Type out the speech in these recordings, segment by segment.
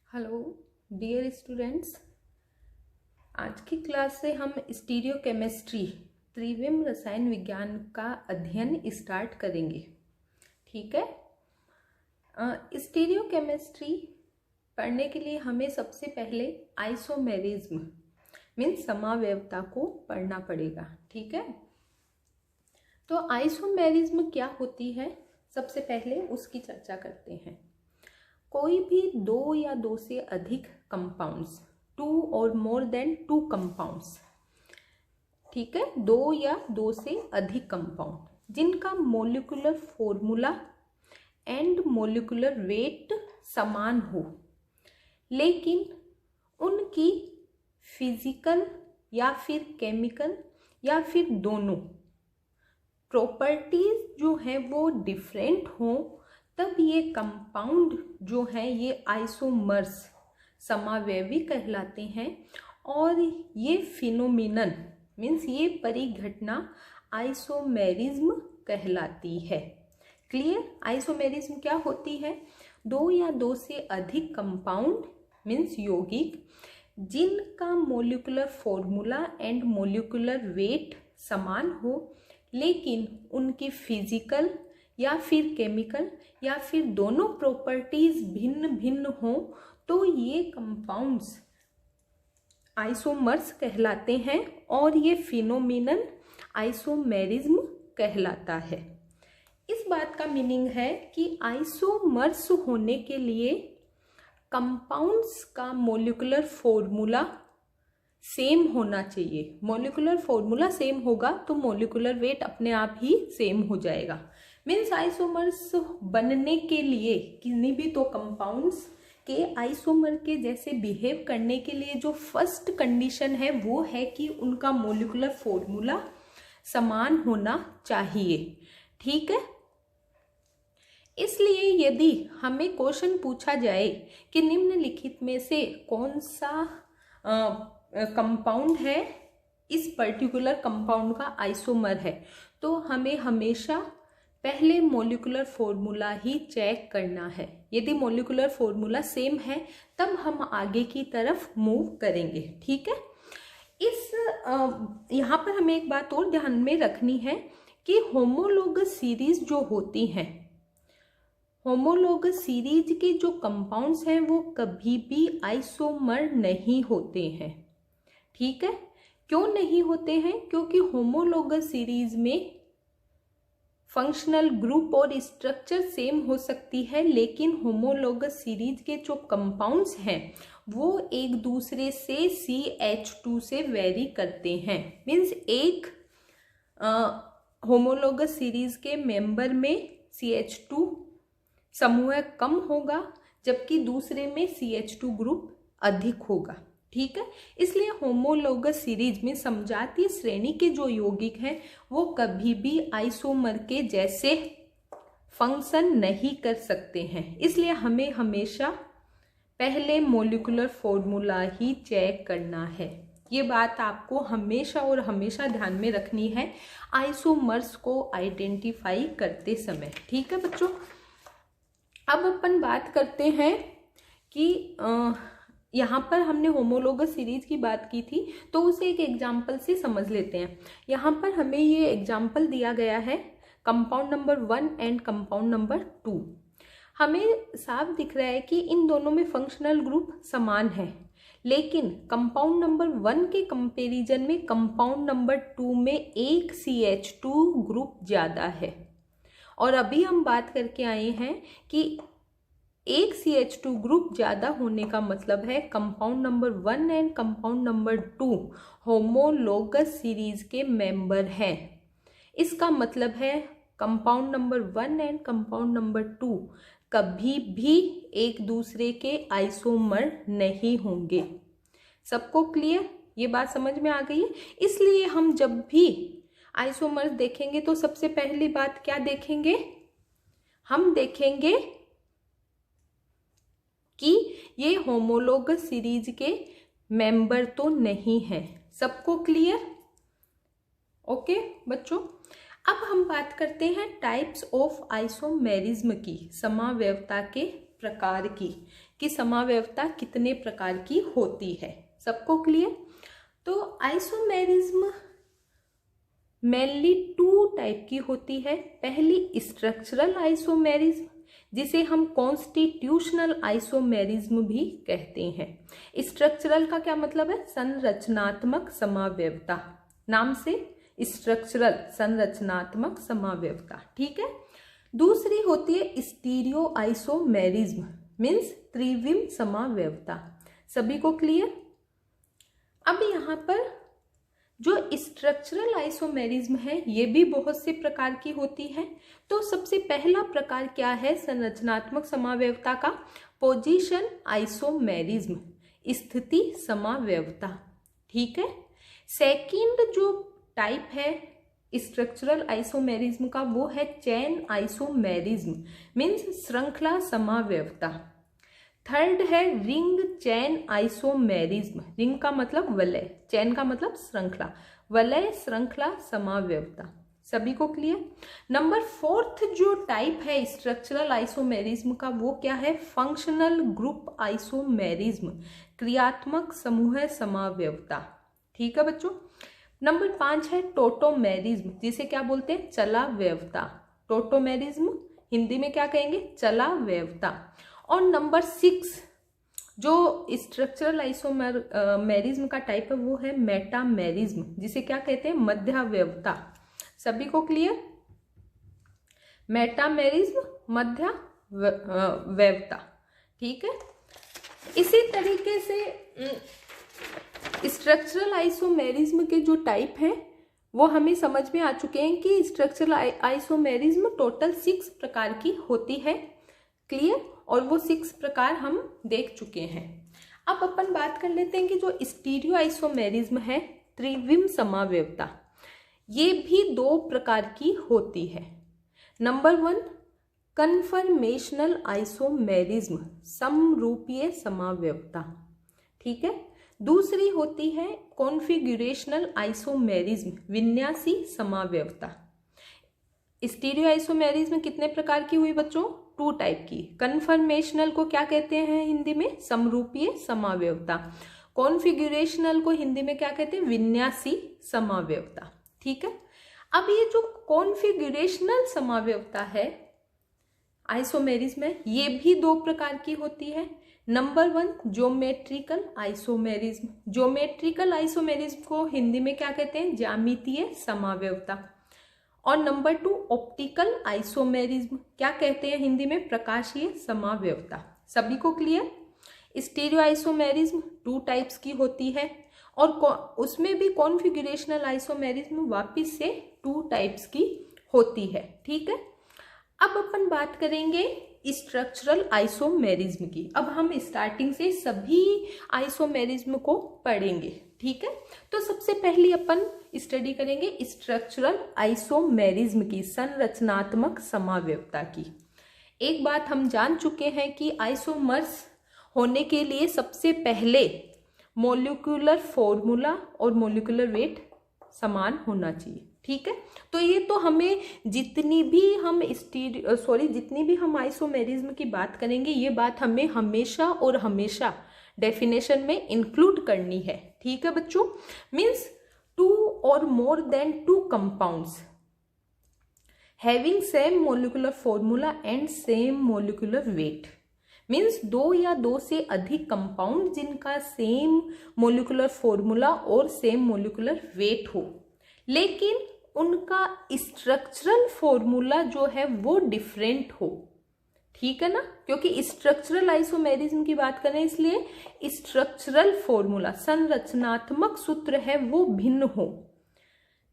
Hello dear students, आज की class से हम स्टीरियोकेमिस्ट्री त्रिविम रसायन विज्ञान का अध्ययन स्टार्ट करेंगे। ठीक है। स्टीरियोकेमिस्ट्री पढ़ने के लिए हमें सबसे पहले आइसोमेरिज्म मीन्स समावयवता को पढ़ना पड़ेगा। ठीक है। तो आइसोमेरिज्म क्या होती है, सबसे पहले उसकी चर्चा करते हैं। कोई भी दो या दो से अधिक कंपाउंड्स, टू और मोर देन टू कंपाउंड्स, ठीक है, दो या दो से अधिक कंपाउंड जिनका molecular formula and molecular weight समान हो, लेकिन उनकी फिजिकल या फिर केमिकल या फिर दोनों प्रॉपर्टीज जो है वो डिफरेंट हो, तब ये कंपाउंड जो है ये आइसोमर्स समावयवी कहलाते हैं। और ये फिनोमिनन मीन्स ये परिघटना आइसोमेरिज्म कहलाती है। क्लियर। आइसोमेरिज्म क्या होती है? दो या दो से अधिक कंपाउंड मीन्स यौगिक जिनका molecular formula and molecular weight समान हो, लेकिन उनकी फिजिकल या फिर केमिकल या फिर दोनों प्रॉपर्टीज भिन्न भिन्न हो, तो ये कंपाउंड्स आइसोमर्स कहलाते हैं और ये फिनोमिनन आइसोमेरिज्म कहलाता है। इस बात का मीनिंग है कि आइसोमर्स होने के लिए कंपाउंड्स का मोलिकुलर फॉर्मूला सेम होना चाहिए। मोलिकुलर फॉर्मूला सेम होगा तो मोलिकुलर वेट अपने आप ही सेम हो जाएगा। मीन्स आइसोमर्स बनने के लिए किसी भी तो कंपाउंड्स के आइसोमर के जैसे बिहेव करने के लिए जो फर्स्ट कंडीशन है वो है कि उनका मोलिकुलर फॉर्मूला समान होना चाहिए। ठीक है। इसलिए यदि हमें क्वेश्चन पूछा जाए कि निम्नलिखित में से कौन सा कंपाउंड है इस पर्टिकुलर कंपाउंड का आइसोमर है, तो हमें हमेशा पहले मोलिकुलर फॉर्मूला ही चेक करना है। यदि मोलिकुलर फॉर्मूला सेम है तब हम आगे की तरफ मूव करेंगे। ठीक है। इस यहाँ पर हमें एक बात और ध्यान में रखनी है कि होमोलोगस सीरीज जो होती हैं, होमोलोगस सीरीज के जो कंपाउंड्स हैं वो कभी भी आइसोमर नहीं होते हैं। ठीक है। क्यों नहीं होते हैं? क्योंकि होमोलोगस सीरीज में फंक्शनल ग्रुप और स्ट्रक्चर सेम हो सकती है, लेकिन होमोलोगस सीरीज के जो कंपाउंड्स हैं वो एक दूसरे से CH2 से वेरी करते हैं। मीन्स एक होमोलोगस सीरीज के मेंबर में CH2 समूह कम होगा जबकि दूसरे में CH2 ग्रुप अधिक होगा। ठीक है। इसलिए होमोलोगस सीरीज में समजातीय श्रेणी के जो यौगिक हैं वो कभी भी आइसोमर के जैसे फंक्शन नहीं कर सकते हैं। इसलिए हमें हमेशा पहले मोलिकुलर फॉर्मूला ही चेक करना है। ये बात आपको हमेशा और हमेशा ध्यान में रखनी है आइसोमर्स को आइडेंटिफाई करते समय। ठीक है बच्चों। अब अपन बात करते हैं कि यहाँ पर हमने होमोलोगस सीरीज की बात की थी, तो उसे एक एग्जाम्पल से समझ लेते हैं। यहाँ पर हमें ये एग्जाम्पल दिया गया है compound number 1 and compound number 2। हमें साफ दिख रहा है कि इन दोनों में फंक्शनल ग्रुप समान है, लेकिन कंपाउंड नंबर 1 के कंपैरिजन में कंपाउंड नंबर 2 में एक CH2 ग्रुप ज़्यादा है। और अभी हम बात करके आए हैं कि एक CH2 ग्रुप ज़्यादा होने का मतलब है compound number 1 and compound number 2 homologous series के मेंबर हैं। इसका मतलब है compound number 1 and compound number 2 कभी भी एक दूसरे के आइसोमर नहीं होंगे। सबको क्लियर? ये बात समझ में आ गई है। इसलिए हम जब भी आइसोमर्स देखेंगे तो सबसे पहली बात क्या देखेंगे? हम देखेंगे कि ये होमोलोगस सीरीज के मेंबर तो नहीं है। सबको क्लियर? ओके बच्चों। अब हम बात करते हैं टाइप्स ऑफ आइसोमेरिज्म की, समावयवता के प्रकार की, कि समावयवता कितने प्रकार की होती है। सबको क्लियर? तो आइसोमेरिज्म मेनली 2 टाइप की होती है। पहली स्ट्रक्चरल आइसोमेरिज्म, जिसे हम कॉन्स्टिट्यूशनल आइसोमेरिज्म भी कहते हैं। स्ट्रक्चरल का क्या मतलब है? संरचनात्मक समावयवता। नाम से स्ट्रक्चरल, संरचनात्मक समावयवता, ठीक है। दूसरी होती है स्टीरियो आइसोमेरिज्म, मीन्स त्रिविम समावयवता। सभी को क्लियर? अब यहाँ पर जो स्ट्रक्चरल आइसोमेरिज्म है ये भी बहुत से प्रकार की होती है। तो सबसे पहला प्रकार क्या है संरचनात्मक समावयवता का? पोजीशन आइसोमेरिज्म, स्थिति समावयवता, ठीक है। सेकंड जो टाइप है स्ट्रक्चरल आइसोमेरिज्म का वो है चेन आइसोमेरिज्म, मीन्स श्रृंखला समावयवता। थर्ड है रिंग चैन आइसोमेरिज्म। रिंग का मतलब वलय, चैन का मतलब श्रृंखला, वलय श्रृंखला समावयवता। सभी को क्लियर? नंबर 4th जो टाइप है स्ट्रक्चरल आइसोमेरिज्म का वो क्या है? फंक्शनल ग्रुप आइसोमेरिज्म, क्रियात्मक समूह समावयवता, ठीक है बच्चों। नंबर 5 है टोटोमेरिज्म, जिसे क्या बोलते हैं? चलावयवता। टोटोमेरिज्म हिंदी में क्या कहेंगे? चलावयवता। और नंबर 6 जो स्ट्रक्चरल आइसोमेरिज्म का टाइप है वो है मेटामेरिज्म, जिसे क्या कहते हैं? मध्यावयवता। सभी को क्लियर? मेटामेरिज्म, मध्यावयवता, ठीक है। इसी तरीके से स्ट्रक्चरल आइसोमेरिज्म के जो टाइप हैं वो हमें समझ में आ चुके हैं कि स्ट्रक्चरल आइसोमेरिज्म टोटल 6 प्रकार की होती है। क्लियर? और वो 6 प्रकार हम देख चुके हैं। अब अपन बात कर लेते हैं कि जो स्टीरियो आइसोमेरिज्म है, त्रिविम समावयवता, ये भी 2 प्रकार की होती है। नंबर 1 कन्फर्मेशनल आइसोमेरिज्म, समरूपीय समावयवता, ठीक है। दूसरी होती है कॉन्फिगरेशनल आइसोमेरिज्म, विन्यासी समावयवता। स्टीरियो आइसोमेरिज्म कितने प्रकार की हुई बच्चों? 2 टाइप की। कन्फर्मेशनल को क्या कहते हैं हिंदी में? समरूपीय समावयवता। कॉन्फिगरेशनल को हिंदी में क्या कहते हैं? विन्यासी समावयवता, ठीक है। अब ये जो कॉन्फिगरेशनल समावयवता है आइसोमेरिज्म में, ये भी 2 प्रकार की होती है। Number 1 geometrical isomerism. Geometrical isomerism को हिंदी में क्या कहते हैं? ज्यामितीय समावयवता। और नंबर 2 ऑप्टिकल आइसोमेरिज्म, क्या कहते हैं हिंदी में? प्रकाशीय समावयवता। सभी को क्लियर? स्टीरियो आइसोमेरिज्म 2 टाइप्स की होती है और उसमें भी कॉन्फिगरेशनल आइसोमेरिज्म वापिस से 2 टाइप्स की होती है, ठीक है। अब अपन बात करेंगे स्ट्रक्चरल आइसोमेरिज्म की। अब हम स्टार्टिंग से सभी आइसोमेरिज्म को पढ़ेंगे, ठीक है। तो सबसे पहले अपन स्टडी करेंगे स्ट्रक्चरल आइसोमेरिज्म की, संरचनात्मक समावयवता की। एक बात हम जान चुके हैं कि आइसोमर्स होने के लिए सबसे पहले मॉलिक्यूलर फॉर्मूला और मॉलिक्यूलर वेट समान होना चाहिए, ठीक है। तो ये तो हमें जितनी भी हम आइसोमेरिज्म की बात करेंगे ये बात हमें हमेशा और हमेशा डेफिनेशन में इंक्लूड करनी है, ठीक है बच्चों। Means 2 or more than 2 compounds having same molecular formula and same molecular weight, means 2 या 2 से अधिक कंपाउंड जिनका सेम मोलिकुलर फॉर्मूला और सेम मोलिकुलर वेट हो, लेकिन उनका स्ट्रक्चरल फॉर्मूला जो है वो डिफरेंट हो, ठीक है ना। क्योंकि स्ट्रक्चरल आइसोमेरिज्म की बात करें इसलिए स्ट्रक्चरल फॉर्मूला, संरचनात्मक सूत्र है वो भिन्न हो,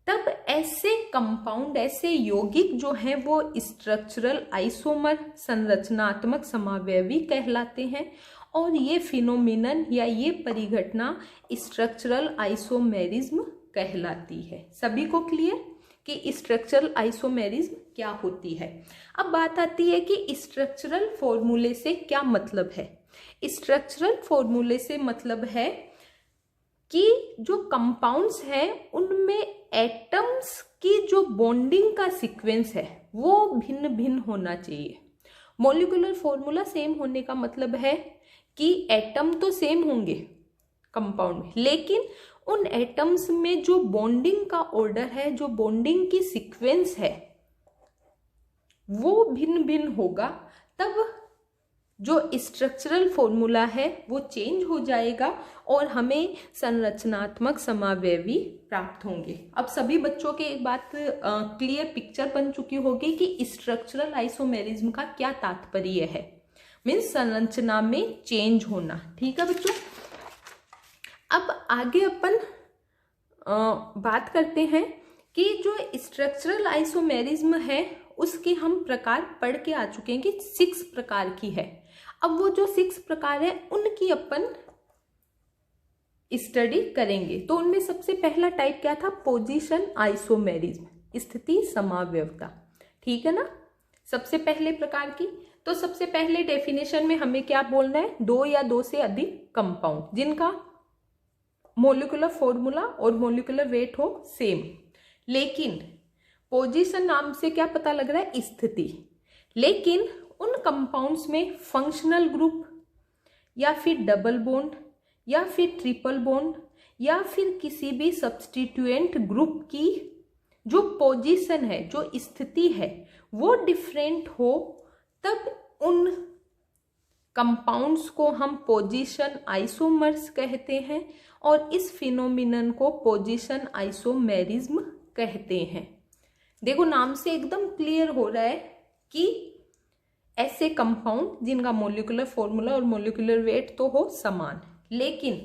तब ऐसे कंपाउंड, ऐसे यौगिक जो हैं वो स्ट्रक्चरल आइसोमर, संरचनात्मक समावयवी कहलाते हैं। और ये फिनोमिनन या ये परिघटना स्ट्रक्चरल आइसोमेरिज्म कहलाती है। सभी को क्लियर कि स्ट्रक्चरल आइसोमेरिज्म क्या होती है। अब बात आती है कि स्ट्रक्चरल फॉर्मूले से क्या मतलब है। स्ट्रक्चरल फॉर्मूले से मतलब है कि जो कंपाउंड्स हैं उनमें एटम्स की जो बॉन्डिंग का सीक्वेंस है वो भिन्न भिन्न होना चाहिए। मॉलिक्यूलर फॉर्मूला सेम होने का मतलब है कि एटम तो सेम होंगे कंपाउंड में, लेकिन उन एटम्स में जो बॉन्डिंग का ऑर्डर है, जो बॉन्डिंग की सीक्वेंस है, वो भिन्न भिन्न होगा। तब जो स्ट्रक्चरल फॉर्मूला है वो चेंज हो जाएगा और हमें संरचनात्मक समावयवी प्राप्त होंगे। अब सभी बच्चों के एक बात क्लियर पिक्चर बन चुकी होगी कि स्ट्रक्चरल आइसोमेरिज्म का क्या तात्पर्य है, मीन्स संरचना में चेंज होना। ठीक है बच्चों, अब आगे अपन बात करते हैं कि जो स्ट्रक्चरल आइसोमेरिज्म है उसके हम प्रकार पढ़ के आ चुके हैं कि 6 प्रकार की है। अब वो जो 6 प्रकार है उनकी अपन स्टडी करेंगे। तो उनमें सबसे पहला टाइप क्या था? पोजीशन आइसोमेरिज्म, स्थिति समावयवता। ठीक है ना, सबसे पहले प्रकार की। तो सबसे पहले डेफिनेशन में हमें क्या बोलना है? 2 या 2 से अधिक कंपाउंड जिनका मोलिकुलर फॉर्मूला और मोलिकुलर वेट हो सेम, लेकिन पोजीशन नाम से क्या पता लग रहा है? स्थिति। लेकिन उन कंपाउंड्स में फंक्शनल ग्रुप या फिर डबल बॉन्ड या फिर ट्रिपल बॉन्ड या फिर किसी भी सब्स्टिट्यूएंट ग्रुप की जो पोजीशन है, जो स्थिति है, वो डिफरेंट हो, तब उन कंपाउंड्स को हम पोजीशन आइसोमर्स कहते हैं और इस फिनोमिनन को पोजीशन आइसोमेरिज्म कहते हैं। देखो नाम से एकदम क्लियर हो रहा है कि ऐसे कंपाउंड जिनका मोलिकुलर फॉर्मूला और मोलिकुलर वेट तो हो समान, लेकिन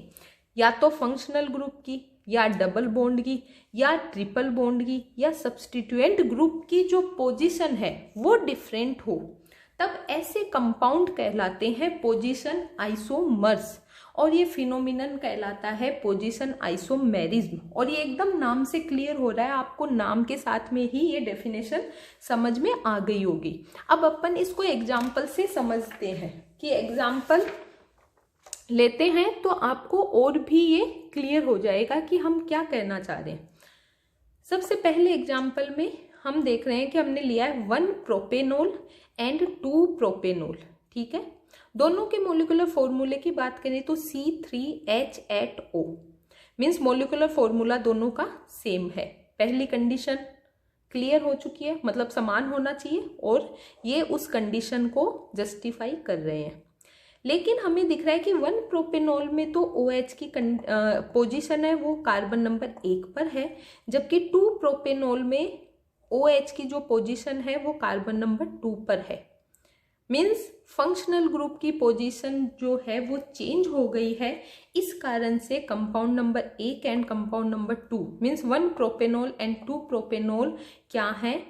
या तो फंक्शनल ग्रुप की या डबल बॉन्ड की या ट्रिपल बॉन्ड की या सब्स्टिट्यूएंट ग्रुप की जो पोजीशन है वो डिफरेंट हो, तब ऐसे कंपाउंड कहलाते हैं पोजीशन आइसोमर्स और ये फिनोमिनन कहलाता है पोजीशन आइसोमेरिज्म। और ये एकदम नाम से क्लियर हो रहा है, आपको नाम के साथ में ही ये डेफिनेशन समझ में आ गई होगी। अब अपन इसको एग्जाम्पल से समझते हैं कि एग्जाम्पल लेते हैं तो आपको और भी ये क्लियर हो जाएगा कि हम क्या कहना चाह रहे हैं। सबसे पहले एग्जाम्पल में हम देख रहे हैं कि हमने लिया है 1 प्रोपेनॉल एंड 2 प्रोपेनॉल। ठीक है, दोनों के मोलिकुलर फॉर्मूले की बात करें तो C3H8O, मीन्स मोलिकुलर फॉर्मूला दोनों का सेम है। पहली कंडीशन क्लियर हो चुकी है, मतलब समान होना चाहिए, और ये उस कंडीशन को जस्टिफाई कर रहे हैं। लेकिन हमें दिख रहा है कि 1 प्रोपेनॉल में तो OH की पोजीशन है वो कार्बन नंबर 1 पर है, जबकि 2 प्रोपेनॉल में OH की जो पोजीशन है वो कार्बन नंबर 2 पर है। मीन्स फंक्शनल ग्रुप की पोजीशन जो है वो चेंज हो गई है। इस कारण से compound number 1 and compound number 2 means 1 propanol and 2 propanol क्या है?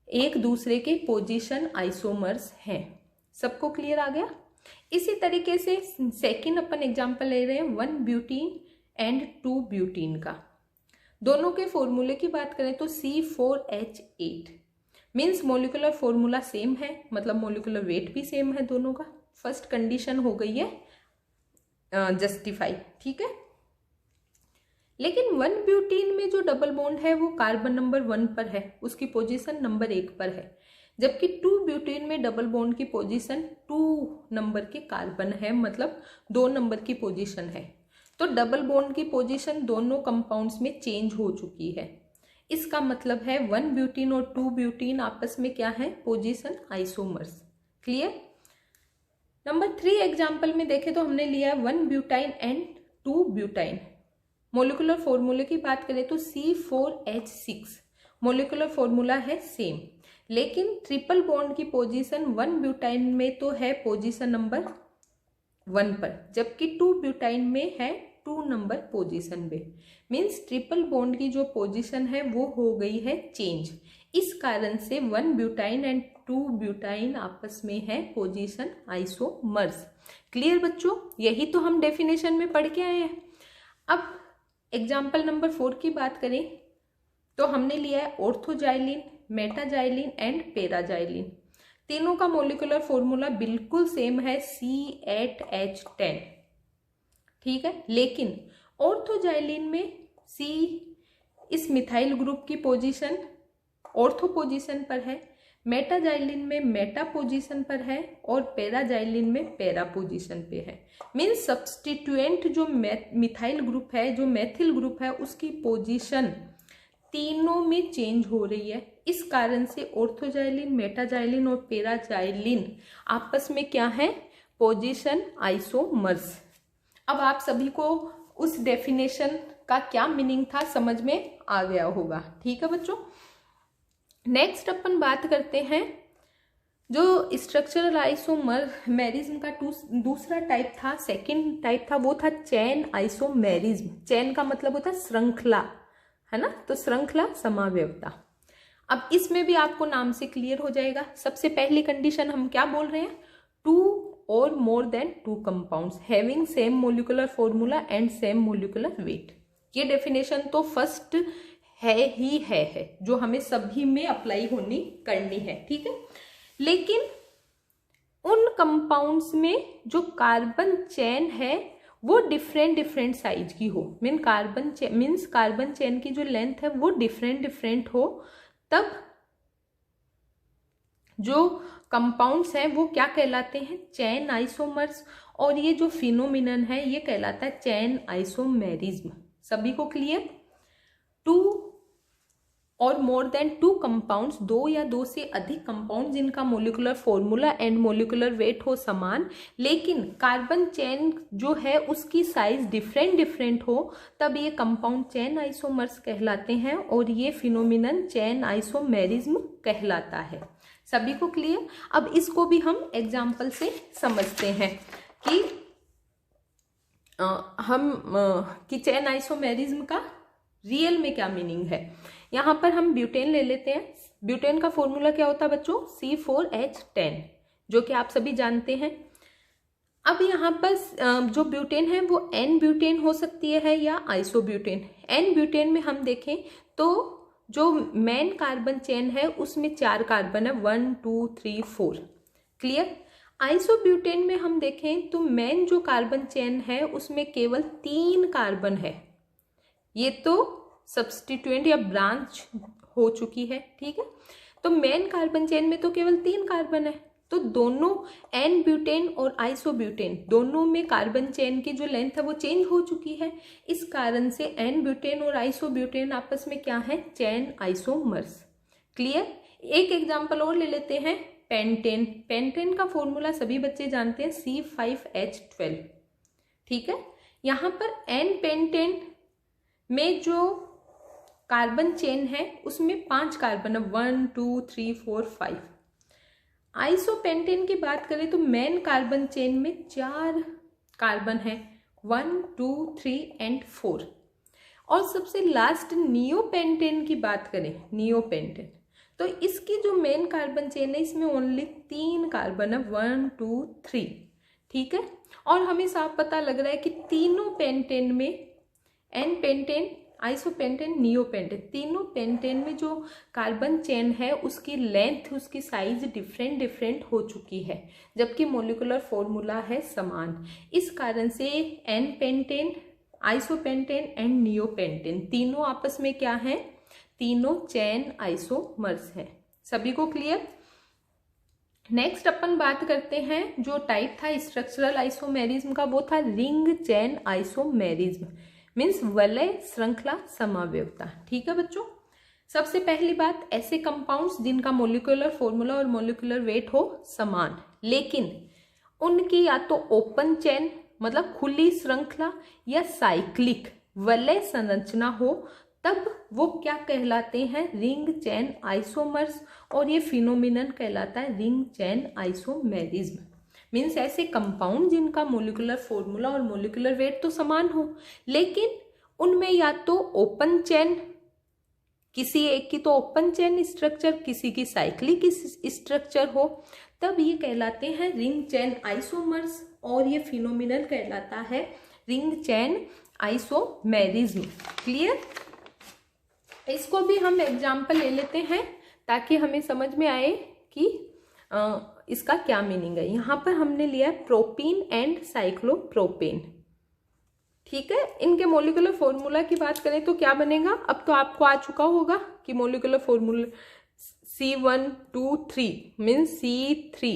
एक दूसरे के पोजीशन आइसोमर्स हैं। सबको क्लियर आ गया? इसी तरीके से सेकंड अपन एग्जांपल ले रहे हैं 1 ब्यूटीन एंड 2 ब्यूटीन का। दोनों के फॉर्मूले की बात करें तो C4H8 means molecular formula same है, मतलब मोलिकुलर वेट भी सेम है दोनों का। फर्स्ट कंडीशन हो गई है जस्टिफाई। ठीक है, लेकिन 1 ब्यूटीन में जो डबल बॉन्ड है वो कार्बन नंबर 1 पर है, उसकी पोजीशन नंबर 1 पर है, जबकि 2 ब्यूटीन में डबल बॉन्ड की पोजीशन 2 नंबर के कार्बन है, मतलब 2 नंबर की पोजीशन है। तो डबल बॉन्ड की पोजीशन दोनों कंपाउंड्स में चेंज हो चुकी है। इसका मतलब है 1 ब्यूटीन और 2 ब्यूटीन आपस में क्या है? Position isomers. Clear? Number 3 example में देखें तो हमने लिया है 1 ब्यूटाइन एंड 2 ब्यूटाइन। मोलिकुलर फॉर्मूले की बात करें तो C4H6 मोलिकुलर फॉर्मूला है सेम, लेकिन ट्रिपल बॉन्ड की पोजीशन 1 ब्यूटाइन में तो है पोजीशन नंबर 1 पर, जबकि 2 ब्यूटाइन में है 2 नंबर पोजीशन में। मीन्स ट्रिपल बॉन्ड की जो पोजीशन है वो हो गई है चेंज। इस कारण से 1 ब्यूटाइन एंड 2 ब्यूटाइन आपस में है पोजीशन आइसोमर्स। क्लियर बच्चों? यही तो हम डेफिनेशन में पढ़ के आए हैं। अब एग्जाम्पल नंबर 4 की बात करें तो हमने लिया है ऑर्थोजाइलिन, मेटाजाइलिन एंड पैराजाइलिन। तीनों का मोलिकुलर फॉर्मूला बिल्कुल सेम है C8H10। ठीक है, लेकिन ऑर्थोजाइलिन में इस मिथाइल ग्रुप की पोजीशन ऑर्थो पोजीशन पर है, मेटाजाइलिन में मेटा पोजीशन पर है और पैराजाइलिन में पैरा पोजीशन पे है। मीन्स सब्स्टिट्यूएंट जो मिथाइल ग्रुप है, जो मेथिल ग्रुप है, उसकी पोजीशन तीनों में चेंज हो रही है। इस कारण से ऑर्थोजाइलिन, मेटाजाइलिन और पैराजाइलिन आपस में क्या है, पोजीशन आइसोमर्स। अब आप सभी को उस डेफिनेशन का क्या मीनिंग था समझ में आ गया होगा। ठीक है बच्चों, नेक्स्ट अपन बात करते हैं जो स्ट्रक्चरल आइसोमेरिज्म का दूसरा टाइप था, सेकंड टाइप था, वो था चैन आइसोमेरिज्म। चैन का मतलब होता है श्रृंखला, है ना, तो श्रृंखला समावयवता। अब इसमें भी आपको नाम से क्लियर हो जाएगा। सबसे पहली कंडीशन हम क्या बोल रहे हैं, 2 or more than 2 compounds having same molecular formula and same molecular weight। ये डेफिनेशन तो फर्स्ट है जो हमें सभी में अप्लाई करनी है। ठीक है, लेकिन उन कंपाउंड्स में जो कार्बन चेन है वो डिफरेंट साइज की हो। कार्बन चेन की जो लेंथ है वो डिफरेंट हो, तब जो कंपाउंड्स हैं वो क्या कहलाते हैं, चैन आइसोमर्स। और ये जो फिनोमिनन है ये कहलाता है चैन आइसोमेरिज्म। सभी को क्लियर। 2 और मोर देन 2 कंपाउंड्स, 2 या 2 से अधिक कंपाउंड जिनका molecular formula and molecular weight हो समान, लेकिन कार्बन चेन जो है उसकी साइज डिफरेंट हो, तब ये कंपाउंड चैन आइसोमर्स कहलाते हैं और ये फिनोमिनन चैन आइसोमेरिज्म कहलाता है। सभी को क्लियर। अब इसको भी हम एग्जाम्पल से समझते हैं कि कि चैन आइसोमेरिज्म का रियल में क्या मीनिंग है। यहाँ पर हम ब्यूटेन ले लेते हैं। ब्यूटेन का फॉर्मूला क्या होता है बच्चों, C4H10, जो कि आप सभी जानते हैं। अब यहाँ पर जो ब्यूटेन है वो N ब्यूटेन हो सकती है या आइसोब्यूटेन। N ब्यूटेन में हम देखें तो जो मेन कार्बन चेन है उसमें 4 कार्बन है, 1 2 3 4। क्लियर। आइसोब्यूटेन में हम देखें तो मेन जो कार्बन चेन है उसमें केवल 3 कार्बन है। ये तो सब्स्टिट्यूएंट या ब्रांच हो चुकी है। ठीक है, तो मेन कार्बन चेन में तो केवल 3 कार्बन है, तो दोनों एन ब्यूटेन और आइसोब्यूटेन दोनों में कार्बन चेन की जो लेंथ है वो चेंज हो चुकी है। इस कारण से एन ब्यूटेन और आइसोब्यूटेन आपस में क्या है, चैन आइसोमर्स। क्लियर। एक एग्जांपल और ले लेते हैं, पेंटेन। पेंटेन का फॉर्मूला सभी बच्चे जानते हैं, C5H12। ठीक है, यहाँ पर एन पेंटेन में जो कार्बन चेन है उसमें 5 कार्बन है, 1 2 3 4 5। आइसोपेंटेन की बात करें तो मेन कार्बन चेन में 4 कार्बन है, 1 2 3 एंड 4। और सबसे लास्ट नियोपेंटेन की बात करें, नियोपेंटेन, तो इसकी जो मेन कार्बन चेन है इसमें ओनली 3 कार्बन है, 1 2 3। ठीक है, और हमें साफ पता लग रहा है कि तीनों पेंटेन में, एन पेंटेन, आइसोपेंटेन, नियोपेंटेन, तीनों पेंटेन में जो कार्बन चेन है उसकी लेंथ, उसकी साइज डिफरेंट हो चुकी है, जबकि मोलिकुलर फॉर्मूला है समान। इस कारण से n pentane, isopentane and neopentane तीनों आपस में क्या है, तीनों चैन आइसोमर्स हैं। सभी को क्लियर। नेक्स्ट अपन बात करते हैं जो टाइप था स्ट्रक्चरल आइसोमेरिज्म का, वो था रिंग चैन आइसोमेरिज्म, मीन्स वलय श्रृंखला समावयवता। ठीक है बच्चों, सबसे पहली बात, ऐसे कंपाउंड्स जिनका मोलिकुलर फॉर्मूला और मोलिकुलर वेट हो समान, लेकिन उनकी या तो ओपन चेन मतलब खुली श्रृंखला या साइक्लिक वलय संरचना हो, तब वो क्या कहलाते हैं, रिंग चैन आइसोमर्स। और ये फिनोमिनन कहलाता है रिंग चैन आइसोमेरिज्म। मीन्स ऐसे कंपाउंड जिनका मोलिकुलर फॉर्मूला और मोलिकुलर वेट तो समान हो, लेकिन उनमें या तो ओपन चेन, किसी एक की तो ओपन चेन स्ट्रक्चर, किसी की साइक्लिक स्ट्रक्चर हो, तब ये कहलाते हैं रिंग चैन आइसोमर्स। और ये फिनोमिनन कहलाता है रिंग चैन आइसोमेरिज्म। क्लियर। इसको भी हम एग्जाम्पल ले लेते हैं ताकि हमें समझ में आए कि इसका क्या मीनिंग है। यहाँ पर हमने लिया प्रोपीन एंड साइक्लोप्रोपेन। ठीक है, इनके मोलिकुलर फॉर्मूला की बात करें तो क्या बनेगा, अब तो आपको आ चुका होगा कि molecular formula C123 means C3,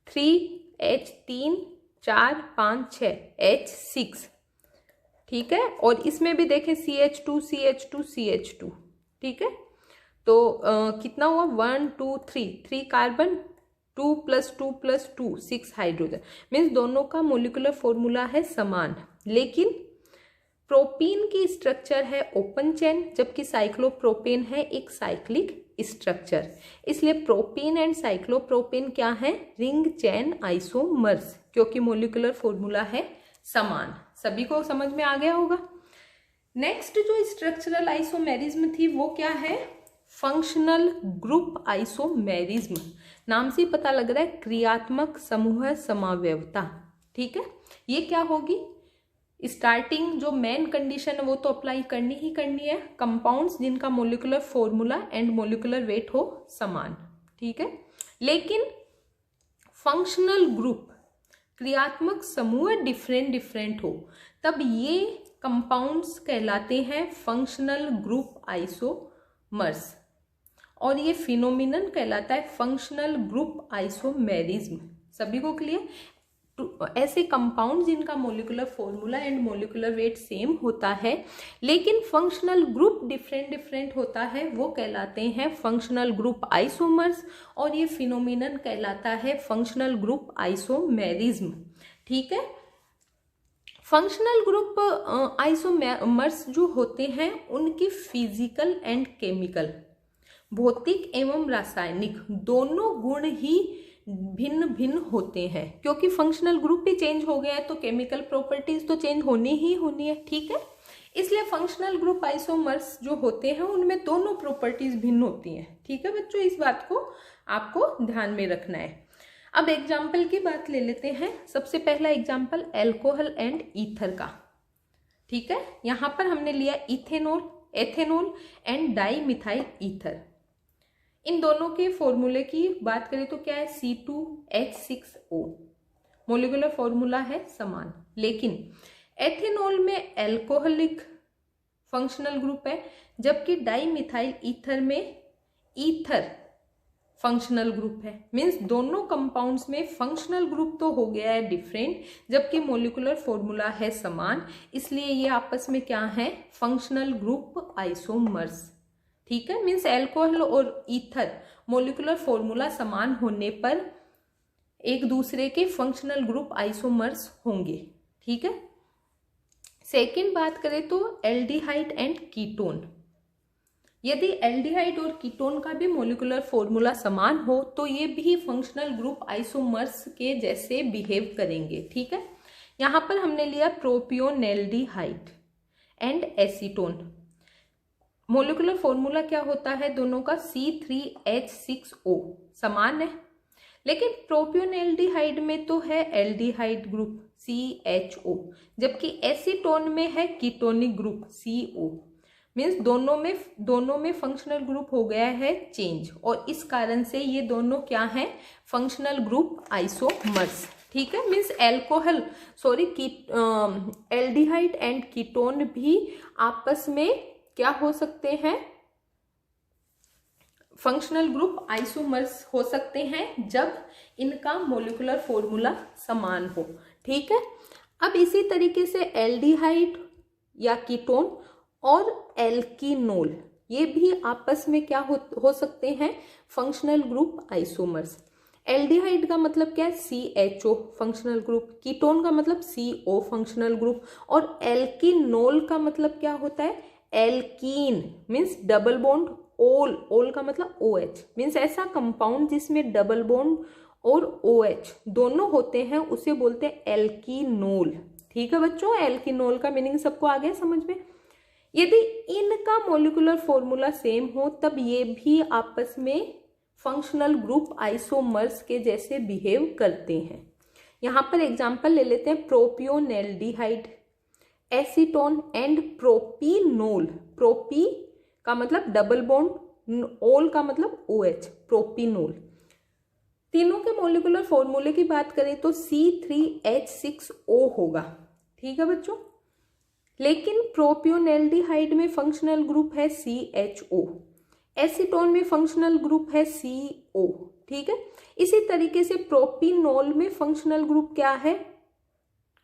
3H 3 4 5 6 H6, ठीक है। और इसमें भी देखें CH2 CH2 CH2, ठीक है। तो कितना हुआ 1 2 3 कार्बन, 2 + 2 + 2 6 हाइड्रोजन, मीन्स दोनों का मोलिकुलर फॉर्मूला है समान। लेकिन प्रोपीन की स्ट्रक्चर है ओपन चेन, जबकि साइक्लोप्रोपेन है एक साइक्लिक स्ट्रक्चर। इसलिए प्रोपीन एंड साइक्लोप्रोपेन क्या है, रिंग चेन आइसोमर्स, क्योंकि मोलिकुलर फॉर्मूला है समान। सभी को समझ में आ गया होगा। नेक्स्ट जो स्ट्रक्चरल आइसोमेरिज्म थी वो क्या है, फंक्शनल ग्रुप आइसोमेरिज्म। नाम से पता लग रहा है क्रियात्मक समूह समावयवता, ठीक है। ये क्या होगी, स्टार्टिंग जो मेन कंडीशन है वो तो अप्लाई करनी ही करनी है, कंपाउंड्स जिनका molecular formula and molecular weight हो समान, ठीक है। लेकिन फंक्शनल ग्रुप क्रियात्मक समूह डिफरेंट हो, तब ये कंपाउंड्स कहलाते हैं फंक्शनल ग्रुप आइसोमर्स, और ये फिनोमिनन कहलाता है फंक्शनल ग्रुप आइसोमेरिज्म। सभी को क्लियर। ऐसे कंपाउंड जिनका molecular formula and molecular weight same होता है लेकिन फंक्शनल ग्रुप डिफरेंट होता है, वो कहलाते हैं फंक्शनल ग्रुप आइसोमर्स, और ये फिनोमिनन कहलाता है फंक्शनल ग्रुप आइसोमेरिज्म, ठीक है। फंक्शनल ग्रुप आइसोमर्स जो होते हैं उनकी फिजिकल एंड केमिकल, भौतिक एवं रासायनिक दोनों गुण ही भिन्न भिन्न होते हैं, क्योंकि फंक्शनल ग्रुप भी चेंज हो गया है तो केमिकल प्रॉपर्टीज तो चेंज होनी ही होनी है, ठीक है। इसलिए फंक्शनल ग्रुप आइसोमर्स जो होते हैं उनमें दोनों प्रॉपर्टीज भिन्न होती हैं, ठीक है बच्चों। इस बात को आपको ध्यान में रखना है। अब एग्जाम्पल की बात ले लेते हैं। सबसे पहला एग्जाम्पल एल्कोहल एंड ईथर का, ठीक है। यहाँ पर हमने लिया ethanol, ethanol and dimethyl ether. इन दोनों के फॉर्मूले की बात करें तो क्या है, C2H6O, मोलिकुलर फॉर्मूला है समान। लेकिन एथेनॉल में एल्कोहलिक फंक्शनल ग्रुप है, जबकि डाई मिथाइल ईथर में ईथर फंक्शनल ग्रुप है। मीन्स दोनों कंपाउंड्स में फंक्शनल ग्रुप तो हो गया है डिफरेंट, जबकि मोलिकुलर फॉर्मूला है समान। इसलिए ये आपस में क्या है, फंक्शनल ग्रुप आइसोमर्स, ठीक है। मीन्स एल्कोहल और ईथर मोलिकुलर फॉर्मूला समान होने पर एक दूसरे के फंक्शनल ग्रुप आइसोमर्स होंगे, ठीक है। सेकंड बात करें तो एल्डिहाइड एंड कीटोन। यदि एल्डिहाइड और कीटोन का भी मोलिकुलर फॉर्मूला समान हो तो ये भी फंक्शनल ग्रुप आइसोमर्स के जैसे बिहेव करेंगे, ठीक है। यहाँ पर हमने लिया प्रोपियोनेल्डिहाइड एंड एसीटोन। मोलिकुलर फॉर्मूला क्या होता है दोनों का, C3H6O, समान है। लेकिन प्रोपियोनेल्डिहाइड में तो है एल्डिहाइड ग्रुप CHO, जबकि एसीटोन में है कीटोनिक ग्रुप CO। मीन्स दोनों में फंक्शनल ग्रुप हो गया है चेंज, और इस कारण से ये दोनों क्या हैं, फंक्शनल ग्रुप आइसोमर्स, ठीक है। मीन्स एल्डिहाइड एंड कीटोन भी आपस में क्या हो सकते हैं, फंक्शनल ग्रुप आइसोमर्स हो सकते हैं जब इनका मोलिकुलर फॉर्मूला समान हो, ठीक है। अब इसी तरीके से एल्डिहाइड या कीटोन और एल्कीनोल ये भी आपस में क्या हो सकते हैं, फंक्शनल ग्रुप आइसोमर्स। एल्डिहाइड का मतलब क्या है, CHO फंक्शनल ग्रुप, कीटोन का मतलब CO फंक्शनल ग्रुप, और एल्कीनोल का मतलब क्या होता है, एल्कीन मीन्स डबल बॉन्ड, ओल का मतलब OH, मीन्स ऐसा कंपाउंड जिसमें डबल बॉन्ड और OH दोनों होते हैं उसे बोलते हैं एल्कीनोल, ठीक है बच्चों। एल्कीनोल का मीनिंग सबको आ गया समझ में। यदि इनका मोलिकुलर फॉर्मूला सेम हो तब ये भी आपस में फंक्शनल ग्रुप आइसोमर्स के जैसे बिहेव करते हैं। यहाँ पर एग्जांपल ले लेते हैं, प्रोपियोनेल्डिहाइड, एसीटोन एंड प्रोपीनोल। प्रोपी का मतलब डबल बॉन्ड, ओल का मतलब OH, प्रोपीनोल। तीनों के मोलिकुलर फॉर्मूले की बात करें तो C3H6O होगा, ठीक है बच्चों। लेकिन प्रोपियोनेल्डिहाइड में फंक्शनल ग्रुप है CHO, एसीटोन में फंक्शनल ग्रुप है CO, ठीक है। इसी तरीके से प्रोपिनोल में फंक्शनल ग्रुप क्या है,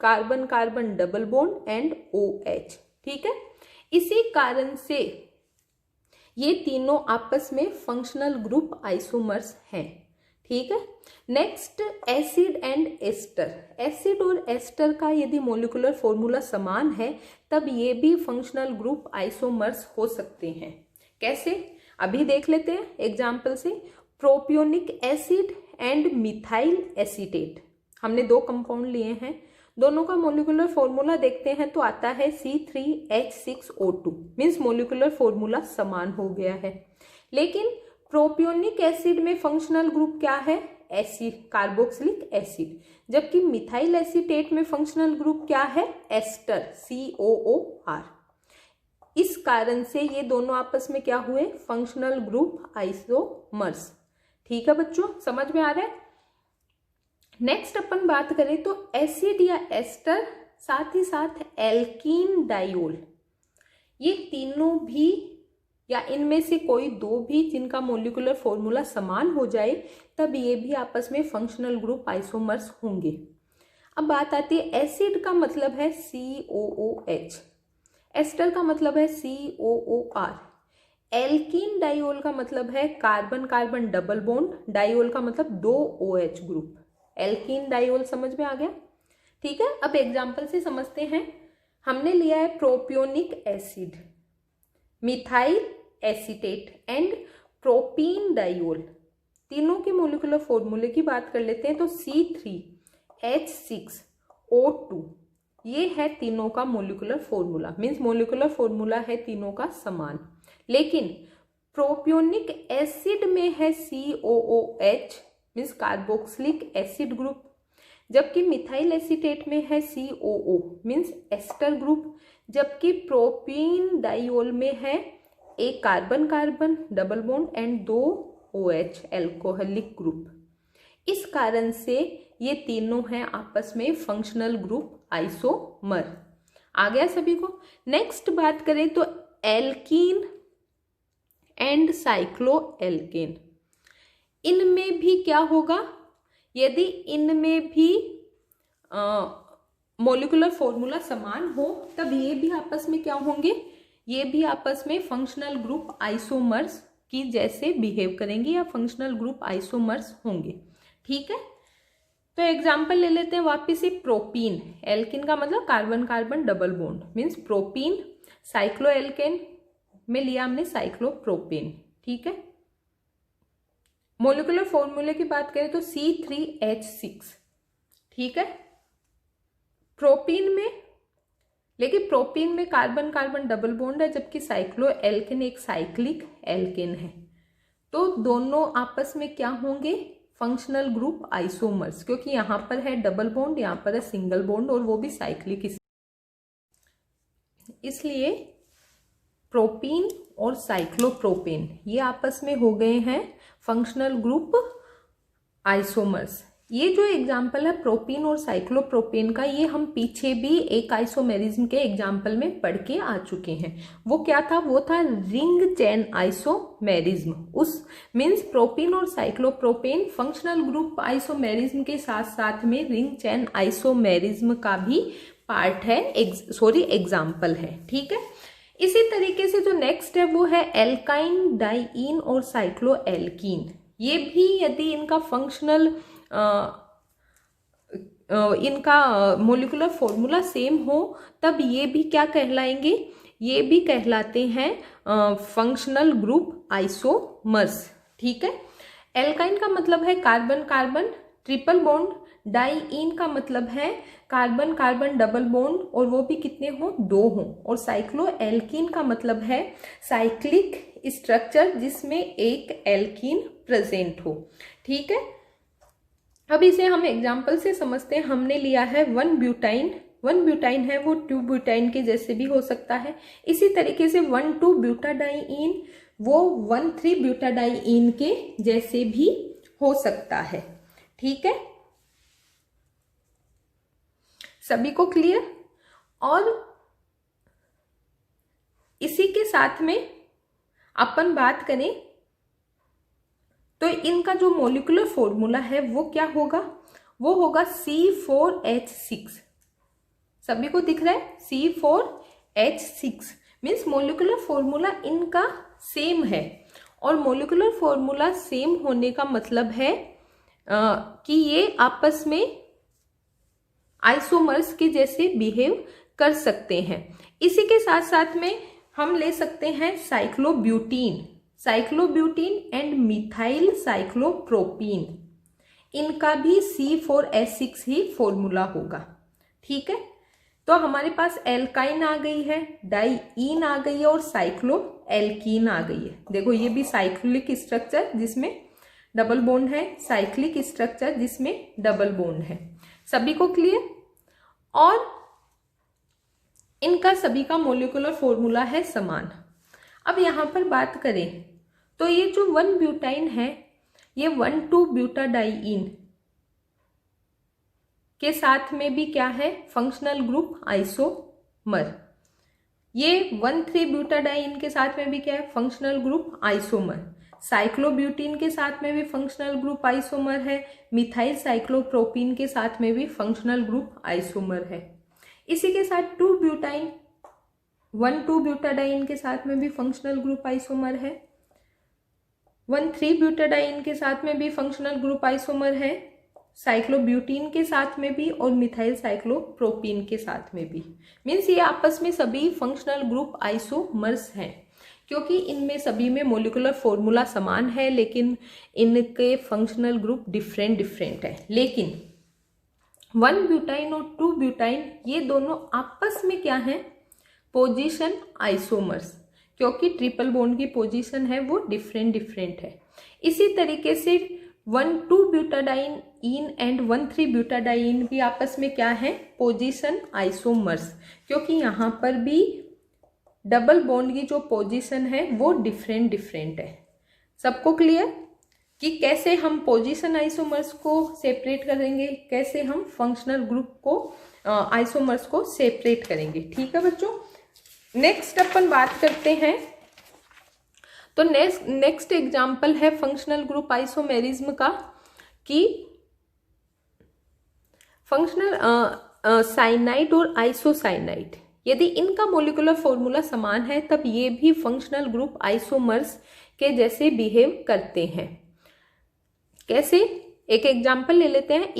carbon carbon double bond and OH, ठीक है। इसी कारण से ये तीनों आपस में फंक्शनल ग्रुप आइसोमर्स हैं, ठीक है। Next acid and ester. Acid और एस्टर का यदि मॉलिक्यूलर फॉर्मूला समान है तब ये भी फंक्शनल ग्रुप आइसोमर्स हो सकते हैं। कैसे, अभी देख लेते हैं एग्जाम्पल से। Propionic acid and methyl acetate, हमने दो कंपाउंड लिए हैं, दोनों का मॉलिक्यूलर फॉर्मूला देखते हैं तो आता है C3H6O2, मीन्स मॉलिक्यूलर फॉर्मूला समान हो गया है। लेकिन प्रोपियोनिक एसिड में फंक्शनल ग्रुप क्या है, एसिड, कार्बोक्सिलिक एसिड, जबकि मिथाइल एसीटेट में फंक्शनल ग्रुप क्या है, एस्टर, COOR। इस कारण से ये दोनों आपस में क्या हुए, फंक्शनल ग्रुप आइसोमर्स। ठीक है बच्चों, समझ में आ रहा है। नेक्स्ट अपन बात करें तो एसिड या एस्टर, साथ ही साथ एल्कीन डायोल, ये तीनों भी या इनमें से कोई दो भी जिनका मॉलिक्यूलर फॉर्मूला समान हो जाए तब ये भी आपस में फंक्शनल ग्रुप आइसोमर्स होंगे। अब बात आती है, एसिड का मतलब है COOH, एस्टर का मतलब है COOR, एल्कीन डायोल का मतलब है carbon carbon double bond, diol का मतलब दो OH ग्रुप, एल्कीन डायोल, समझ में आ गया। ठीक है, अब एग्जाम्पल से समझते हैं। हमने लिया है propionic acid, methyl acetate and propene diol, तीनों के मॉलिक्यूलर फॉर्मूले की बात कर लेते हैं तो C3H6O2, ये है तीनों का molecular formula, means molecular formula है तीनों का समान। लेकिन प्रोपियोनिक एसिड में है COOH, means carboxylic acid group, जबकि मिथाइल एसीटेट में है COO, मीन्स एस्टर ग्रुप, जबकि प्रोपीन डायोल में है एक carbon carbon double bond and दो OH, एल्कोहलिक ग्रुप। इस कारण से ये तीनों हैं आपस में फंक्शनल ग्रुप आइसोमर। आ गया सभी को। नेक्स्ट बात करें तो एल्कीन एंड साइक्लोएल्केन, इनमें भी क्या होगा, यदि इनमें भी मॉलिक्यूलर फॉर्मूला समान हो तब ये भी आपस में क्या होंगे, ये भी आपस में फंक्शनल ग्रुप आइसोमर्स की जैसे बिहेव करेंगे या फंक्शनल ग्रुप आइसोमर्स होंगे। ठीक है, तो एग्जाम्पल ले लेते हैं वापिस से। प्रोपीन, एल्किन का मतलब carbon carbon double bond, means propene, cycloalkane में लिया हमने साइक्लोप्रोपेन। ठीक है, मॉलिक्यूलर फॉर्मूले की बात करें तो C3H6, ठीक है, प्रोपीन में, लेकिन प्रोपीन में कार्बन कार्बन डबल बॉन्ड है, जबकि साइक्लोएल्केन एक साइक्लिक एल्केन है, तो दोनों आपस में क्या होंगे, फंक्शनल ग्रुप आइसोमर्स, क्योंकि यहां पर है डबल बॉन्ड, यहां पर है सिंगल बॉन्ड और वो भी साइक्लिक, इसलिए प्रोपीन और साइक्लोप्रोपेन ये आपस में हो गए हैं फंक्शनल ग्रुप आइसोमर्स। ये जो एग्जाम्पल है प्रोपीन और साइक्लोप्रोपेन का, ये हम पीछे भी एक आइसोमेरिज्म के एग्जाम्पल में पढ़ के आ चुके हैं। वो क्या था, वो था रिंग चेन आइसोमेरिज्म। उस मीन्स प्रोपीन और साइक्लोप्रोपेन फंक्शनल ग्रुप आइसोमेरिज्म के साथ साथ में रिंग चेन आइसोमेरिज्म का भी पार्ट है, एग्जाम्पल है। ठीक है, इसी तरीके से जो नेक्स्ट है वो है एल्काइन डाइईन और साइक्लोएल्कीन। ये भी यदि इनका फंक्शनल इनका मॉलिक्यूलर फॉर्मूला सेम हो तब ये भी क्या कहलाएंगे, ये भी कहलाते हैं फंक्शनल ग्रुप आइसोमर्स। ठीक है, एल्काइन का मतलब है carbon carbon triple bond, diene का मतलब है कार्बन कार्बन डबल बॉन्ड और वो भी कितने हो, दो हो, और साइक्लोएल्कीन का मतलब है साइक्लिक स्ट्रक्चर जिसमें एक एल्कीन प्रेजेंट हो। ठीक है, अब इसे हम एग्जाम्पल से समझते हैं। हमने लिया है 1 ब्यूटाइन है वो 2 ब्यूटाइन के जैसे भी हो सकता है। इसी तरीके से 1,2 ब्यूटाडाइईन वो 1,3 ब्यूटाडाइईन के जैसे भी हो सकता है। ठीक है, सभी को क्लियर। और इसी के साथ में अपन बात करें तो इनका जो मॉलिक्यूलर फॉर्मूला है वो क्या होगा, वो होगा C4H6। सभी को दिख रहा है C4H6 मीन्स मॉलिक्यूलर फॉर्मूला इनका सेम है। और मॉलिक्यूलर फॉर्मूला सेम होने का मतलब है कि ये आपस में आइसोमर्स के जैसे बिहेव कर सकते हैं। इसी के साथ साथ में हम ले सकते हैं साइक्लोब्यूटीन एंड मिथाइल साइक्लोप्रोपीन, इनका भी C4H6 ही फॉर्मूला होगा। ठीक है, तो हमारे पास एल्काइन आ गई है, डाइईन आ गई है और साइक्लो एल्कीन आ गई है। देखो ये भी साइक्लिक स्ट्रक्चर जिसमें डबल बॉन्ड है, साइक्लिक स्ट्रक्चर जिसमें डबल बॉन्ड है। सभी को क्लियर? और इनका सभी का मॉलिक्यूलर फॉर्मूला है समान। अब यहां पर बात करें तो ये जो 1 ब्यूटाइन है ये 1,2-ब्यूटाडाइईन के साथ में भी क्या है, फंक्शनल ग्रुप आइसोमर। ये 1,3-ब्यूटाडाइईन के साथ में भी क्या है, फंक्शनल ग्रुप आइसोमर। साइक्लोब्यूटीन के साथ में भी फंक्शनल ग्रुप आइसोमर है, मिथाइल साइक्लोप्रोपीन के साथ में भी फंक्शनल ग्रुप आइसोमर है। इसी के साथ 1,2-ब्यूटाडाइईन के साथ में भी फंक्शनल ग्रुप आइसोमर है, 1,3-ब्यूटाडाइईन के साथ में भी फंक्शनल ग्रुप आइसोमर है, साइक्लोब्यूटीन के साथ में भी और मिथाइल साइक्लोप्रोपीन के साथ में भी। मीन्स ये आपस में सभी फंक्शनल ग्रुप आइसोमर्स हैं, क्योंकि इनमें सभी में मॉलिक्यूलर फॉर्मूला समान है लेकिन इनके फंक्शनल ग्रुप डिफरेंट है। लेकिन 1 ब्यूटाइन और 2 ब्यूटाइन ये दोनों आपस में क्या है, पोजीशन आइसोमर्स, क्योंकि ट्रिपल बॉन्ड की पोजीशन है वो डिफरेंट है। इसी तरीके से 1,2-ब्यूटाडाइईन एंड 1,3-ब्यूटाडाइईन भी आपस में क्या है, पोजीशन आइसोमर्स, क्योंकि यहाँ पर भी डबल बॉन्ड की जो पोजीशन है वो डिफरेंट है। सबको क्लियर कि कैसे हम पोजीशन आइसोमर्स को सेपरेट करेंगे, कैसे हम फंक्शनल ग्रुप को आइसोमर्स को सेपरेट करेंगे। ठीक है बच्चों, नेक्स्ट अपन बात करते हैं। तो नेक्स्ट एग्जाम्पल है फंक्शनल ग्रुप आइसोमेरिज्म का, कि फंक्शनल साइनाइड और आइसोसाइनाइड यदि इनका मॉलिक्यूलर फॉर्मूला समान है तब ये भी फंक्शनल ग्रुप आइसोमर्स के जैसे बिहेव करते हैं। कैसे, एक एग्जाम्पल ले लेते हैं,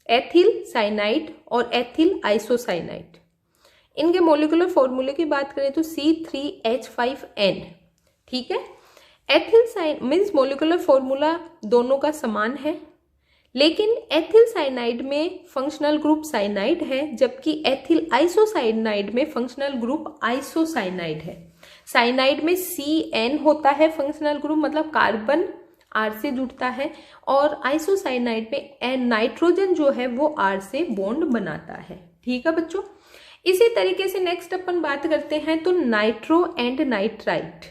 एथिल साइनाइड और एथिल आइसोसाइनाइड। इनके मॉलिक्यूलर फॉर्मूले की बात करें तो C3H5N। ठीक है, एथिल मीन्स मॉलिक्यूलर फॉर्मूला दोनों का समान है, लेकिन एथिल साइनाइड में फंक्शनल ग्रुप साइनाइड है जबकि एथिल आइसोसाइनाइड में फंक्शनल ग्रुप आइसोसाइनाइड है। साइनाइड में CN होता है फंक्शनल ग्रुप, मतलब कार्बन R से जुड़ता है, और आइसोसाइनाइड में नाइट्रोजन जो है वो R से बॉन्ड बनाता है। ठीक है बच्चों, इसी तरीके से नेक्स्ट अपन बात करते हैं तो नाइट्रो एंड नाइट्राइट,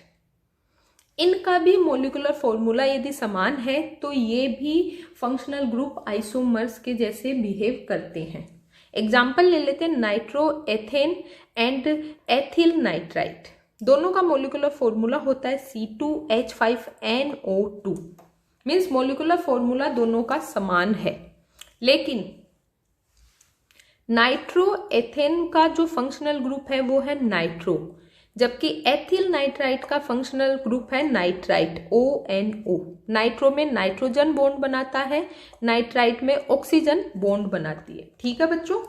इनका भी मॉलिक्यूलर फॉर्मूला यदि समान है तो ये भी फंक्शनल ग्रुप आइसोमर्स के जैसे बिहेव करते हैं। एग्जाम्पल ले लेते हैं, nitro ethane and ethyl nitrite, दोनों का मॉलिक्यूलर फॉर्मूला होता है C2H5NO2। मीन्स मॉलिक्यूलर फॉर्मूला दोनों का समान है, लेकिन नाइट्रो एथेन का जो फंक्शनल ग्रुप है वो है नाइट्रो, जबकि एथिल नाइट्राइट का फंक्शनल ग्रुप है नाइट्राइट ONO। नाइट्रो में नाइट्रोजन बॉन्ड बनाता है, नाइट्राइट में ऑक्सीजन बॉन्ड बनाती है। ठीक है बच्चों,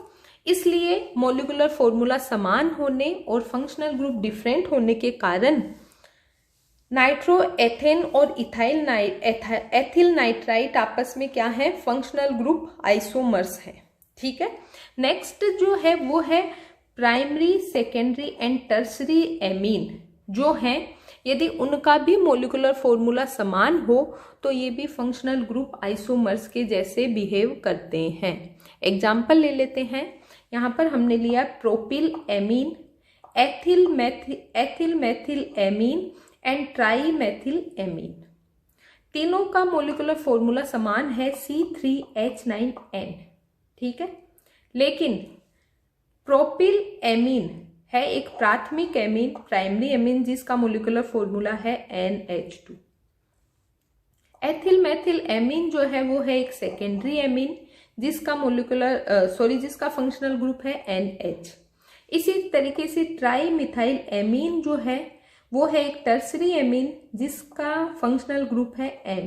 इसलिए मॉलिक्यूलर फॉर्मूला समान होने और फंक्शनल ग्रुप डिफरेंट होने के कारण नाइट्रो एथेन और एथिल नाइट्राइट आपस में क्या है, फंक्शनल ग्रुप आइसोमर्स है। ठीक है, नेक्स्ट जो है वो है primary, secondary and tertiary amine जो हैं, यदि उनका भी मॉलिक्यूलर फॉर्मूला समान हो तो ये भी फंक्शनल ग्रुप आइसोमर्स के जैसे बिहेव करते हैं। एग्जाम्पल ले लेते हैं, यहाँ पर हमने लिया propyl amine, ethyl methyl amine and try methyl amine. तीनों का मॉलिक्यूलर फॉर्मूला समान है C3H9N। ठीक है, लेकिन प्रोपिल एमीन है एक प्राथमिक एमीन, प्राइमरी एमीन, जिसका मोलिकुलर फॉर्मूला है NH2। एथिल मेथिल एमीन जो है वो है एक सेकेंडरी एमीन, जिसका फंक्शनल ग्रुप है NH। इसी तरीके से ट्राई मिथाइल एमीन जो है वो है एक टर्सरी एमीन, जिसका फंक्शनल ग्रुप है N।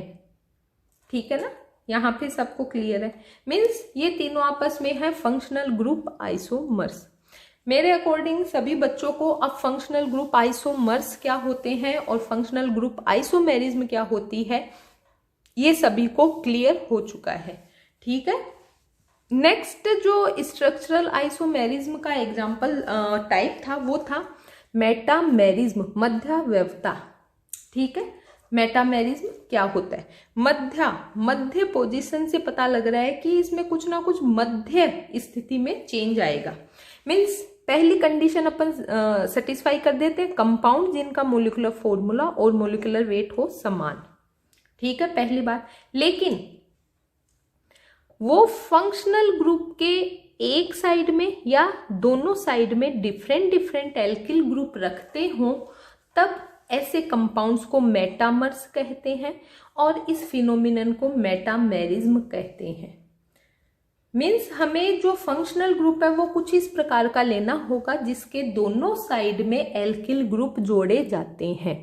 ठीक है ना, यहाँ पे सबको क्लियर है। मीन्स ये तीनों आपस में है फंक्शनल ग्रुप आइसोमर्स। मेरे अकॉर्डिंग सभी बच्चों को अब फंक्शनल ग्रुप आइसोमर्स क्या होते हैं और फंक्शनल ग्रुप आइसोमेरिज्म क्या होती है, ये सभी को क्लियर हो चुका है। ठीक है, नेक्स्ट जो स्ट्रक्चरल आइसोमेरिज्म का एग्जाम्पल टाइप था वो था मेटामेरिज्म, मध्यावयवता। ठीक है, मेटामेरिज्म क्या होता है? मध्य पोजीशन से पता लग रहा है कि इसमें कुछ ना कुछ मध्य स्थिति में चेंज आएगा। मीन्स पहली कंडीशन अपन सेटिस्फाई कर देते हैं, कंपाउंड जिनका मोलिकुलर फॉर्मूला और मोलिकुलर वेट हो समान। ठीक है, पहली बात। लेकिन वो फंक्शनल ग्रुप के एक साइड में या दोनों साइड में डिफरेंट एल्किल ग्रुप रखते हो, तब ऐसे कंपाउंड्स को मेटामर्स कहते हैं और इस फिनोमिनन को मेटामेरिज्म कहते हैं। मीन्स हमें जो फंक्शनल ग्रुप है वो कुछ इस प्रकार का लेना होगा जिसके दोनों साइड में एल्किल ग्रुप जोड़े जाते हैं,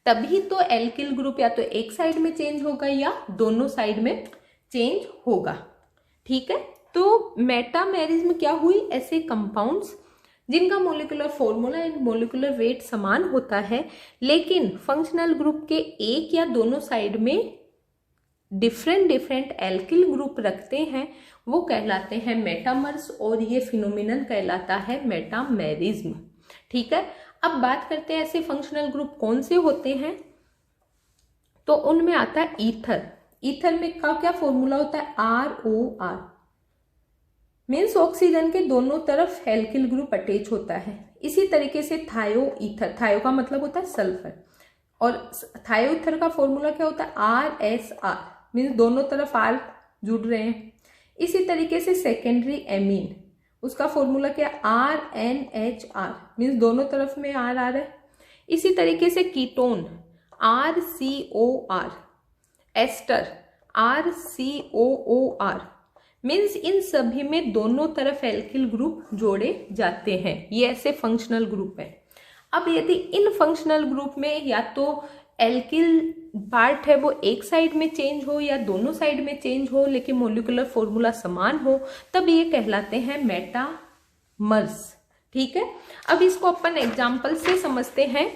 तभी तो एल्किल ग्रुप या तो एक साइड में चेंज होगा या दोनों साइड में चेंज होगा। ठीक है, तो मेटामेरिज्म क्या हुई? ऐसे कंपाउंड्स जिनका molecular formula and molecular weight समान होता है, लेकिन फंक्शनल ग्रुप के एक या दोनों साइड में डिफरेंट एल्किल ग्रुप रखते हैं, वो कहलाते हैं मेटामर्स और ये फिनोमिनन कहलाता है मेटामेरिज्म। ठीक है, अब बात करते हैं ऐसे फंक्शनल ग्रुप कौन से होते हैं। तो उनमें आता है ईथर। ईथर में क्या फॉर्मूला होता है? ROR। मीन्स ऑक्सीजन के दोनों तरफ एल्किल ग्रुप अटैच होता है। इसी तरीके से थायो ईथर, थायो का मतलब होता है सल्फर, और थायो ईथर का फॉर्मूला क्या होता है? RSR। मीन्स दोनों तरफ R जुड़ रहे हैं। इसी तरीके से सेकेंडरी एमीन, उसका फॉर्मूला क्या? RNHR। मीन्स दोनों तरफ में R आ रहा है। इसी तरीके से ketone RCOR, ester RCOOR। Means इन सभी में दोनों तरफ एल्किल ग्रुप जोड़े जाते हैं। ये ऐसे फंक्शनल ग्रुप है। अब यदि इन फंक्शनल ग्रुप में या तो एल्किल पार्ट है वो एक साइड में चेंज हो या दोनों साइड में चेंज हो, लेकिन मोलिकुलर फॉर्मूला समान हो, तब ये कहलाते हैं मेटामर्स। ठीक है, अब इसको अपन एग्जाम्पल से समझते हैं।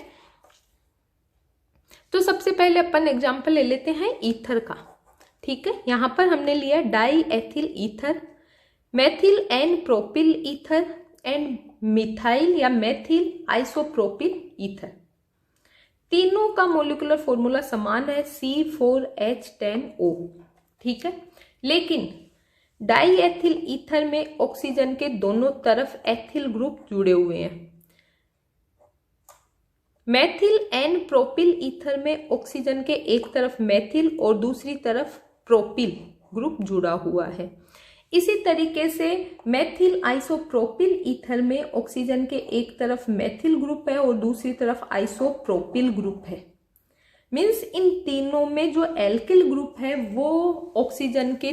तो सबसे पहले अपन एग्जाम्पल ले लेते हैं ईथर का। ठीक है, यहां पर हमने लिया di ethyl ether, methyl n propyl ether and methyl या मेथिल आइसोप्रोपिल ईथर। तीनों का मोलिकुलर फॉर्मूला समान है C4H10O। ठीक है, लेकिन डाई एथिल ईथर में ऑक्सीजन के दोनों तरफ एथिल ग्रुप जुड़े हुए हैं। मेथिल एन प्रोपिल ईथर में ऑक्सीजन के एक तरफ मेथिल और दूसरी तरफ प्रोपिल ग्रुप जुड़ा हुआ है। इसी तरीके से मेथिल आइसोप्रोपिल ईथर में ऑक्सीजन के एक तरफ मेथिल ग्रुप है और दूसरी तरफ आइसोप्रोपिल ग्रुप है। मीन्स इन तीनों में जो एल्किल ग्रुप है वो ऑक्सीजन के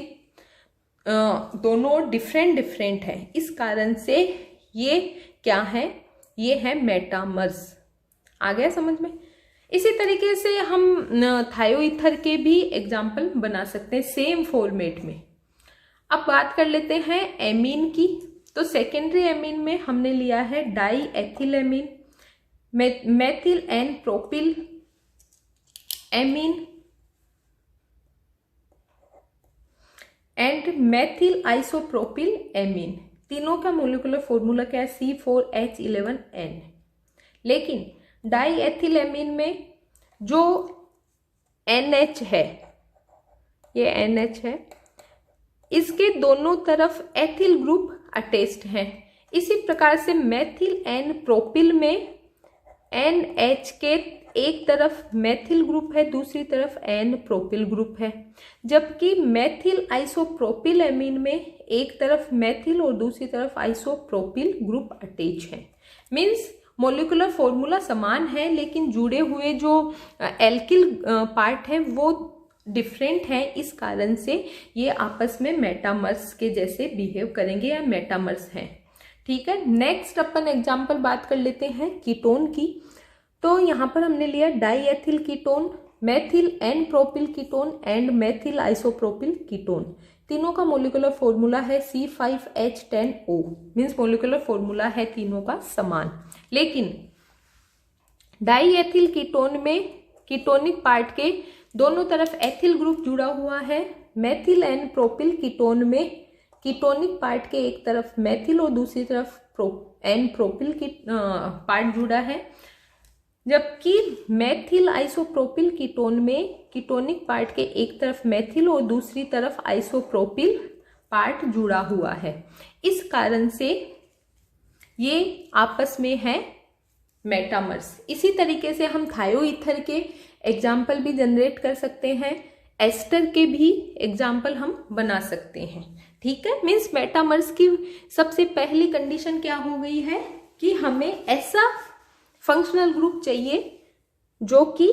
दोनों डिफरेंट है। इस कारण से ये क्या है? ये है मेटामर्स। आ गया समझ में? इसी तरीके से हम थायोईथर के भी एग्जाम्पल बना सकते हैं सेम फॉर्मेट में। अब बात कर लेते हैं एमीन की। तो सेकेंडरी एमीन में हमने लिया है di ethyl amine, methyl n propyl amine and methyl isopropyl amine. तीनों का मोलिकुलर फॉर्मूला क्या है? C4H11N। लेकिन डाई एथिल एमीन में जो NH है, ये NH है, इसके दोनों तरफ एथिल ग्रुप अटैच्ड हैं। इसी प्रकार से मेथिल एन प्रोपिल में NH के एक तरफ मेथिल ग्रुप है, दूसरी तरफ N प्रोपिल ग्रुप है, जबकि मेथिल आइसोप्रोपिल एमीन में एक तरफ मेथिल और दूसरी तरफ आइसोप्रोपिल ग्रुप अटैच है। मीन्स मॉलिक्यूलर फॉर्मूला समान है, लेकिन जुड़े हुए जो एल्किल पार्ट है वो डिफरेंट है। इस कारण से ये आपस में मेटामर्स के जैसे बिहेव करेंगे या मेटामर्स हैं। ठीक है, नेक्स्ट अपन एग्जांपल बात कर लेते हैं कीटोन की। तो यहाँ पर हमने लिया diethyl ketone, methyl n propyl ketone and methyl isopropyl ketone. तीनों का मोलिकुलर फॉर्मूला है C5H10O। मीन्स मोलिकुलर फॉर्मूला है तीनों का समान, लेकिन डाईएथिल कीटोन में कीटोनिक पार्ट के दोनों तरफ एथिल ग्रुप जुड़ा हुआ है। मेथिल एन प्रोपिल कीटोन में कीटोनिक पार्ट के एक तरफ मेथिल और दूसरी तरफ एन प्रोपिल की पार्ट जुड़ा है, जबकि मेथिल आइसोप्रोपिल कीटोन में कीटोनिक पार्ट के एक तरफ मेथिल और दूसरी तरफ आइसोप्रोपिल पार्ट जुड़ा हुआ है। इस कारण से ये आपस में है मेटामर्स। इसी तरीके से हम थायोईथर के एग्जाम्पल भी जनरेट कर सकते हैं, एस्टर के भी एग्जाम्पल हम बना सकते हैं। ठीक है, मीन्स मेटामर्स की सबसे पहली कंडीशन क्या हो गई है कि हमें ऐसा फंक्शनल ग्रुप चाहिए जो कि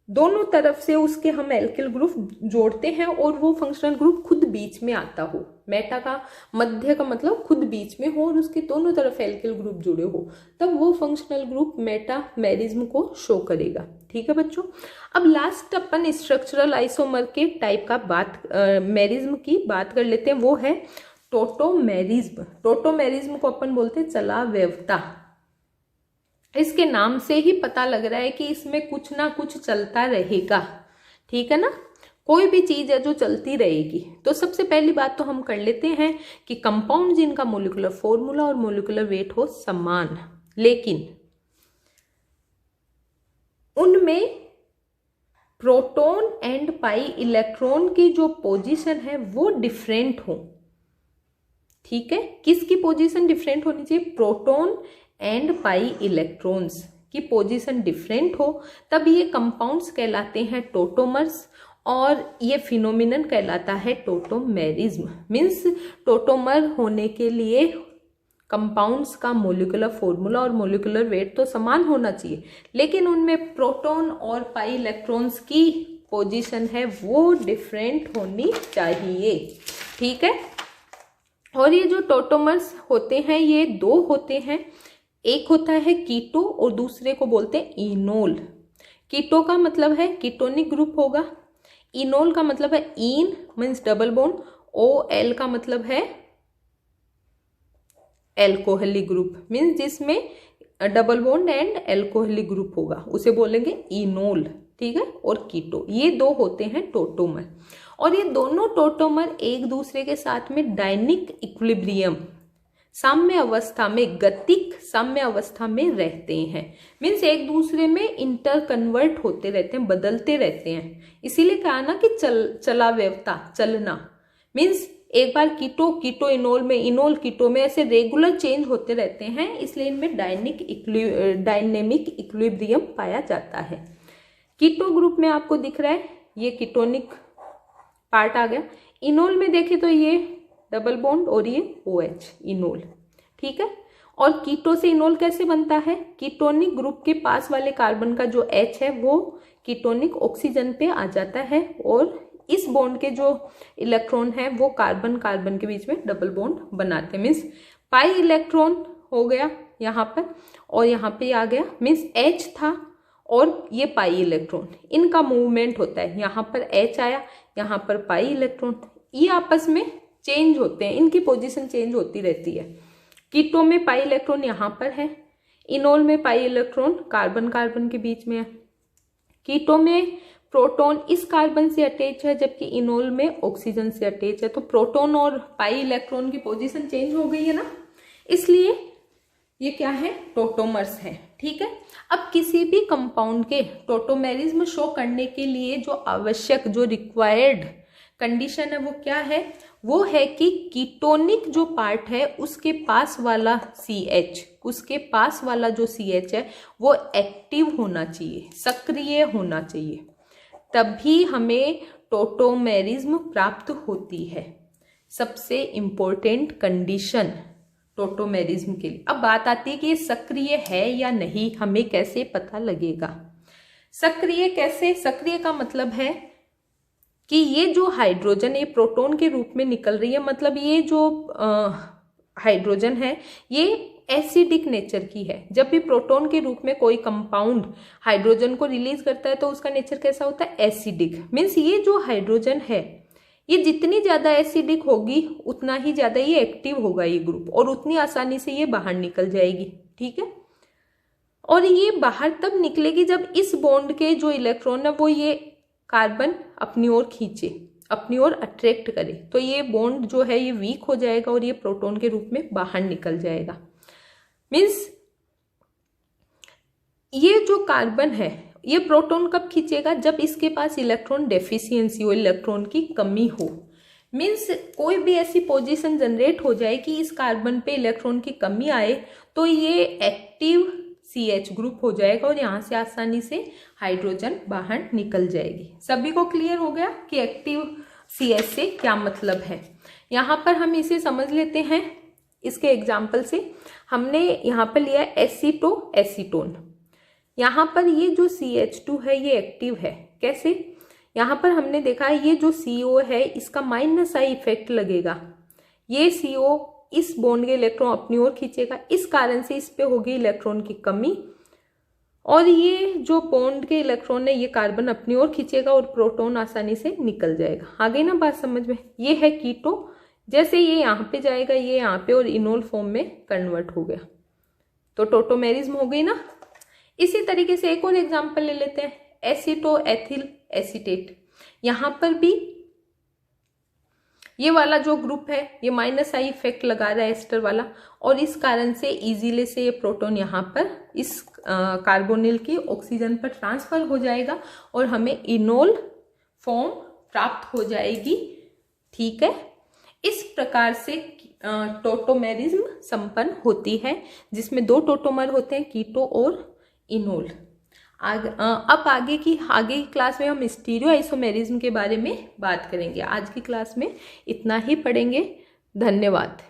दोनों तरफ से उसके हम एल्किल ग्रुप जोड़ते हैं और वो फंक्शनल ग्रुप खुद बीच में आता हो। मेटा का मध्य का मतलब खुद बीच में हो और उसके दोनों तरफ एल्किल ग्रुप जुड़े हो, तब वो फंक्शनल ग्रुप मेटामेरिज्म को शो करेगा। ठीक है बच्चों, अब लास्ट अपन स्ट्रक्चरल आइसोमर के टाइप का मेरिज्म की बात कर लेते हैं, वो है टोटोमेरिज्म। टोटोमेरिज्म को अपन बोलते हैं चलाव्यवता। इसके नाम से ही पता लग रहा है कि इसमें कुछ ना कुछ चलता रहेगा। ठीक है ना, कोई भी चीज है जो चलती रहेगी। तो सबसे पहली बात तो हम कर लेते हैं कि कंपाउंड जिनका मोलिकुलर फॉर्मूला और मोलिकुलर वेट हो समान, लेकिन उनमें प्रोटॉन एंड पाई इलेक्ट्रॉन की जो पोजीशन है वो डिफरेंट हो। ठीक है, किसकी पोजीशन डिफरेंट होनी चाहिए? प्रोटॉन एंड पाई इलेक्ट्रॉन्स की पोजीशन डिफरेंट हो, तब ये कंपाउंड्स कहलाते हैं टोटोमर्स और ये फिनोमिनन कहलाता है टोटोमेरिज्म। मीन्स टोटोमर होने के लिए कंपाउंड्स का मोलिकुलर फॉर्मूला और मोलिकुलर वेट तो समान होना चाहिए, लेकिन उनमें प्रोटॉन और पाई इलेक्ट्रॉन्स की पोजीशन है वो डिफरेंट होनी चाहिए। ठीक है, और ये जो टोटोमर्स होते हैं ये दो होते हैं, एक होता है कीटो और दूसरे को बोलते हैं इनोल। कीटो का मतलब है कीटोनिक ग्रुप होगा, इनोल का मतलब है इन मीन्स डबल बॉन्ड, OL का मतलब है एल्कोहलिक ग्रुप मीन्स जिसमें double bond and alcoholic group होगा, उसे बोलेंगे इनोल। ठीक है, और कीटो, ये दो होते हैं टोटोमर। और ये दोनों टोटोमर एक दूसरे के साथ में डायनिक इक्विलिब्रियम साम्य अवस्था में, गतिक साम्य अवस्था में रहते हैं। मीन्स एक दूसरे में इंटर कन्वर्ट होते रहते हैं, बदलते रहते हैं। इसीलिए कहा ना कि चलाव्यवता, चलना। मीन्स एक बार कीटो इनोल में, इनोल कीटो में, ऐसे रेगुलर चेंज होते रहते हैं, इसलिए इनमें डायनेमिक इक्विलिब्रियम पाया जाता है। कीटो ग्रुप में आपको दिख रहा है ये कीटोनिक पार्ट आ गया। इनोल में देखें तो ये डबल बॉन्ड और ये OH इनोल। ठीक है, और कीटो से इनोल कैसे बनता है? कीटोनिक ग्रुप के पास वाले कार्बन का जो H है वो कीटोनिक ऑक्सीजन पे आ जाता है और इस बॉन्ड के जो इलेक्ट्रॉन है वो कार्बन कार्बन के बीच में डबल बॉन्ड बनाते हैं। मीन्स पाई इलेक्ट्रॉन हो गया यहाँ पर और यहाँ पे आ गया, मीन्स H था और ये पाई इलेक्ट्रॉन, इनका मूवमेंट होता है। यहाँ पर H आया, यहाँ पर पाई इलेक्ट्रॉन, ये आपस में चेंज होते हैं, इनकी पोजीशन चेंज होती रहती है। कीटो में पाई इलेक्ट्रॉन यहाँ पर है, इनोल में पाई इलेक्ट्रॉन कार्बन कार्बन के बीच में है। कीटो में प्रोटॉन इस कार्बन से अटैच है, जबकि इनोल में ऑक्सीजन से अटैच है। तो प्रोटॉन और पाई इलेक्ट्रॉन की पोजीशन चेंज हो गई है ना, इसलिए ये क्या है? टोटोमर्स है। ठीक है, अब किसी भी कंपाउंड के टोटोमेरिज्म शो करने के लिए जो आवश्यक, जो रिक्वायर्ड कंडीशन है वो क्या है, वो है कि कीटोनिक जो पार्ट है उसके पास वाला CH, उसके पास वाला जो CH है वो एक्टिव होना चाहिए, सक्रिय होना चाहिए, तभी हमें टोटोमेरिज्म प्राप्त होती है। सबसे इंपॉर्टेंट कंडीशन टोटोमेरिज्म के लिए। अब बात आती है कि ये सक्रिय है या नहीं, हमें कैसे पता लगेगा। सक्रिय कैसे, सक्रिय का मतलब है कि ये जो हाइड्रोजन ये प्रोटॉन के रूप में निकल रही है, मतलब ये जो हाइड्रोजन है ये एसिडिक नेचर की है। जब भी प्रोटॉन के रूप में कोई कंपाउंड हाइड्रोजन को रिलीज करता है तो उसका नेचर कैसा होता है, एसिडिक। मीन्स ये जो हाइड्रोजन है ये जितनी ज्यादा एसिडिक होगी उतना ही ज्यादा ये एक्टिव होगा ये ग्रुप, और उतनी आसानी से ये बाहर निकल जाएगी, ठीक है। और ये बाहर तब निकलेगी जब इस बॉन्ड के जो इलेक्ट्रॉन है वो ये कार्बन अपनी ओर खींचे, अपनी ओर अट्रैक्ट करे, तो ये बॉन्ड जो है ये वीक हो जाएगा और ये प्रोटॉन के रूप में बाहर निकल जाएगा। मीन्स ये जो कार्बन है ये प्रोटॉन कब खींचेगा, जब इसके पास इलेक्ट्रॉन डेफिशिएंसी हो, इलेक्ट्रॉन की कमी हो। मीन्स कोई भी ऐसी पोजीशन जनरेट हो जाए कि इस कार्बन पे इलेक्ट्रॉन की कमी आए तो ये एक्टिव CH ग्रुप हो जाएगा और यहाँ से आसानी से हाइड्रोजन बाहर निकल जाएगी। सभी को क्लियर हो गया कि एक्टिव CH से क्या मतलब है। यहाँ पर हम इसे समझ लेते हैं इसके एग्जाम्पल से। हमने यहाँ पर लिया एसीटो एसीटोन। यहाँ पर ये जो CH2 है ये एक्टिव है। कैसे, यहाँ पर हमने देखा है ये जो CO है इसका -I इफेक्ट लगेगा, ये CO इस बॉन्ड के इलेक्ट्रॉन अपनी ओर खींचेगा, इस कारण से इस पे होगी इलेक्ट्रॉन की कमी, और ये जो बॉन्ड के इलेक्ट्रॉन है ये कार्बन अपनी ओर खींचेगा और प्रोटॉन आसानी से निकल जाएगा। आ गई ना बात समझ में। ये है कीटो, जैसे ये यहाँ पे जाएगा ये यहाँ पे और इनोल फॉर्म में कन्वर्ट हो गया तो टोटोमेरिज्म हो गई ना। इसी तरीके से एक और एग्जांपल ले लेते हैं, एसीटो एथिल एसीटेट। यहाँ पर भी ये वाला जो ग्रुप है ये -I इफेक्ट लगा रहा है एस्टर वाला, और इस कारण से इजीली से ये प्रोटॉन यहाँ पर इस कार्बोनिल की ऑक्सीजन पर ट्रांसफर हो जाएगा और हमें इनोल फॉर्म प्राप्त हो जाएगी, ठीक है। इस प्रकार से टोटोमेरिज्म संपन्न होती है, जिसमें 2 टोटोमर होते हैं, कीटो और इनोल। अब आगे की क्लास में हम स्टीरियो आइसोमेरिज्म के बारे में बात करेंगे। आज की क्लास में इतना ही पढ़ेंगे। धन्यवाद।